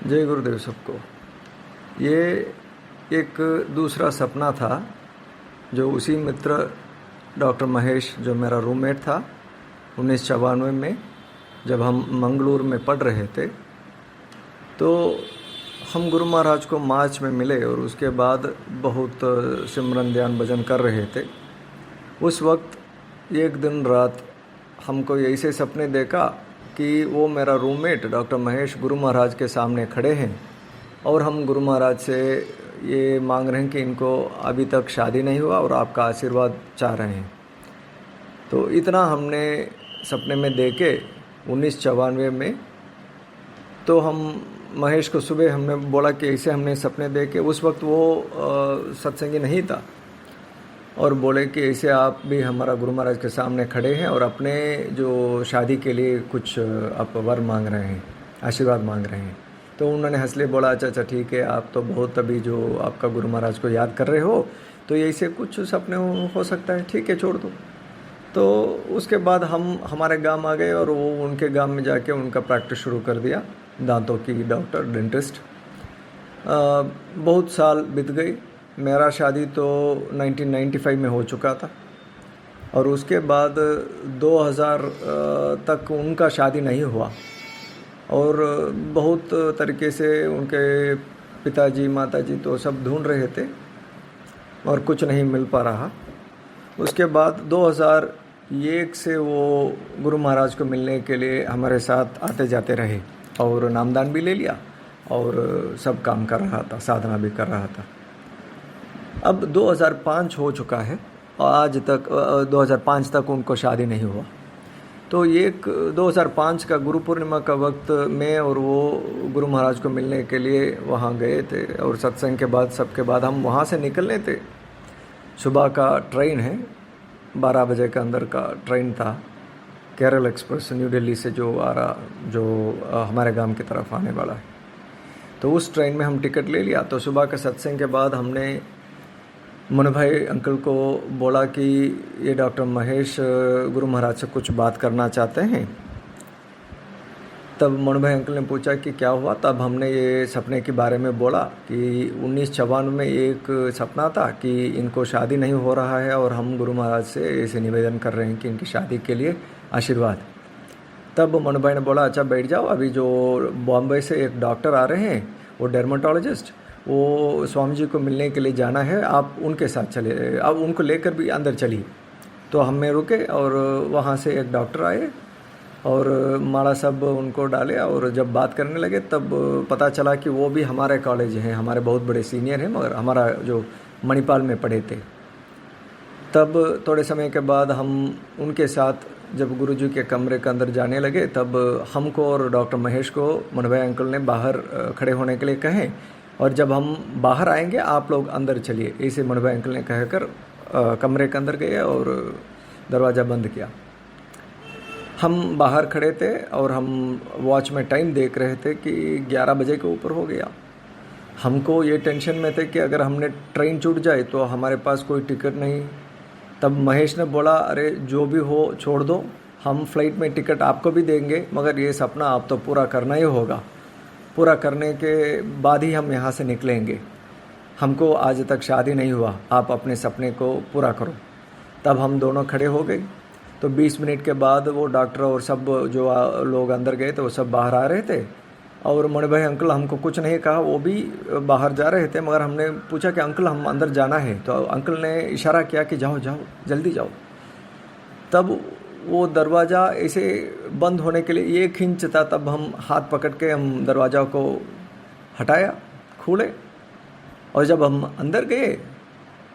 जय गुरुदेव सबको। ये एक दूसरा सपना था जो उसी मित्र डॉक्टर महेश, जो मेरा रूममेट था 1994 में, जब हम मंगलूर में पढ़ रहे थे, तो हम गुरु महाराज को मार्च में मिले और उसके बाद बहुत सिमरन ध्यान भजन कर रहे थे। उस वक्त एक दिन रात हमको ऐसे सपने देखा कि वो मेरा रूममेट डॉक्टर महेश गुरु महाराज के सामने खड़े हैं और हम गुरु महाराज से ये मांग रहे हैं कि इनको अभी तक शादी नहीं हुआ और आपका आशीर्वाद चाह रहे हैं। तो इतना हमने सपने में देखे 1994 में। तो हम महेश को सुबह हमने बोला कि ऐसे हमने सपने देखे। उस वक्त वो सत्संगी नहीं था और बोले कि ऐसे आप भी हमारा गुरु महाराज के सामने खड़े हैं और अपने जो शादी के लिए कुछ आप वर मांग रहे हैं, आशीर्वाद मांग रहे हैं। तो उन्होंने हंस ले बोला, अच्छा ठीक है, आप तो बहुत अभी जो आपका गुरु महाराज को याद कर रहे हो, तो ऐसे कुछ सपने हो सकता है, ठीक है, छोड़ दो। तो उसके बाद हम हमारे गांव आ गए और वो उनके गांव में जाके उनका प्रैक्टिस शुरू कर दिया, दांतों की डॉक्टर, डेंटिस्ट। बहुत साल बीत गई। मेरा शादी तो 1995 में हो चुका था और उसके बाद 2000 तक उनका शादी नहीं हुआ और बहुत तरीके से उनके पिताजी माताजी तो सब ढूंढ रहे थे और कुछ नहीं मिल पा रहा। उसके बाद 2001 से वो गुरु महाराज को मिलने के लिए हमारे साथ आते जाते रहे और नामदान भी ले लिया और सब काम कर रहा था, साधना भी कर रहा था। अब 2005 हो चुका है और आज तक 2005 तक उनको शादी नहीं हुआ। तो एक 2005 का गुरु पूर्णिमा का वक्त मैं और वो गुरु महाराज को मिलने के लिए वहाँ गए थे और सत्संग के बाद सबके बाद हम वहाँ से निकलने थे। सुबह का ट्रेन है, 12 बजे के अंदर का ट्रेन था, केरल एक्सप्रेस, न्यू दिल्ली से जो आ रहा, जो हमारे गांव की तरफ आने वाला है। तो उस ट्रेन में हम टिकट ले लिया। तो सुबह के सत्संग के बाद हमने मनु भाई अंकल को बोला कि ये डॉक्टर महेश गुरु महाराज से कुछ बात करना चाहते हैं। तब मनु भाई अंकल ने पूछा कि क्या हुआ। तब हमने ये सपने के बारे में बोला कि 1954 में एक सपना था कि इनको शादी नहीं हो रहा है और हम गुरु महाराज से ऐसे निवेदन कर रहे हैं कि इनकी शादी के लिए आशीर्वाद। तब मनु भाई ने बोला, अच्छा बैठ जाओ, अभी जो बॉम्बे से एक डॉक्टर आ रहे हैं, वो डर्मेटोलॉजिस्ट, वो स्वामी जी को मिलने के लिए जाना है, आप उनके साथ चले, अब उनको लेकर भी अंदर चलिए। तो हम में रुके और वहाँ से एक डॉक्टर आए और माला सब उनको डाले और जब बात करने लगे तब पता चला कि वो भी हमारे कॉलेज हैं, हमारे बहुत बड़े सीनियर हैं, मगर हमारा जो मणिपाल में पढ़े थे। तब थोड़े समय के बाद हम उनके साथ जब गुरुजी के कमरे के अंदर जाने लगे, तब हमको और डॉक्टर महेश को मनु भाई अंकल ने बाहर खड़े होने के लिए कहें और जब हम बाहर आएंगे आप लोग अंदर चलिए, ऐसे मनु भाई अंकल ने कहकर कमरे के अंदर गए और दरवाज़ा बंद किया। हम बाहर खड़े थे और हम वॉच में टाइम देख रहे थे कि 11 बजे के ऊपर हो गया। हमको ये टेंशन में थे कि अगर हमने ट्रेन छूट जाए तो हमारे पास कोई टिकट नहीं। तब महेश ने बोला, अरे जो भी हो छोड़ दो, हम फ्लाइट में टिकट आपको भी देंगे, मगर ये सपना आप तो पूरा करना ही होगा, पूरा करने के बाद ही हम यहाँ से निकलेंगे। हमको आज तक शादी नहीं हुआ, आप अपने सपने को पूरा करो। तब हम दोनों खड़े हो गए। तो 20 मिनट के बाद वो डॉक्टर और सब जो लोग अंदर गए थे वो सब बाहर आ रहे थे और मणि भाई अंकल हमको कुछ नहीं कहा, वो भी बाहर जा रहे थे, मगर हमने पूछा कि अंकल हम अंदर जाना है। तो अंकल ने इशारा किया कि जाओ जाओ, जल्दी जाओ। तब वो दरवाज़ा ऐसे बंद होने के लिए 1 इंच था, तब हम हाथ पकड़ के हम दरवाज़ा को हटाया, खोले और जब हम अंदर गए,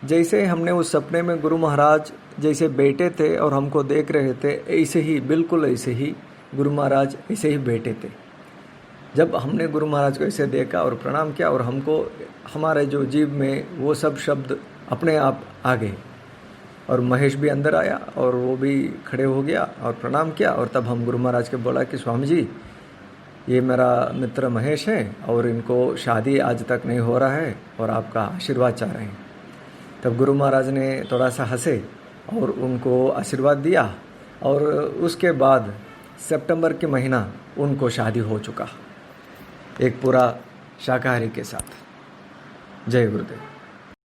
जैसे हमने उस सपने में गुरु महाराज जैसे बैठे थे और हमको देख रहे थे, ऐसे ही, बिल्कुल ऐसे ही गुरु महाराज ऐसे ही बैठे थे। जब हमने गुरु महाराज को ऐसे देखा और प्रणाम किया और हमको हमारे जो जीव में वो सब शब्द अपने आप आ गए और महेश भी अंदर आया और वो भी खड़े हो गया और प्रणाम किया। और तब हम गुरु महाराज के बोला कि स्वामी जी, ये मेरा मित्र महेश है और इनको शादी आज तक नहीं हो रहा है और आपका आशीर्वाद चाह रहे हैं। तब गुरु महाराज ने थोड़ा सा हंसे और उनको आशीर्वाद दिया और उसके बाद सितंबर के महीना उनको शादी हो चुका। एक पूरा शाकाहारी के साथ। जय गुरुदेव।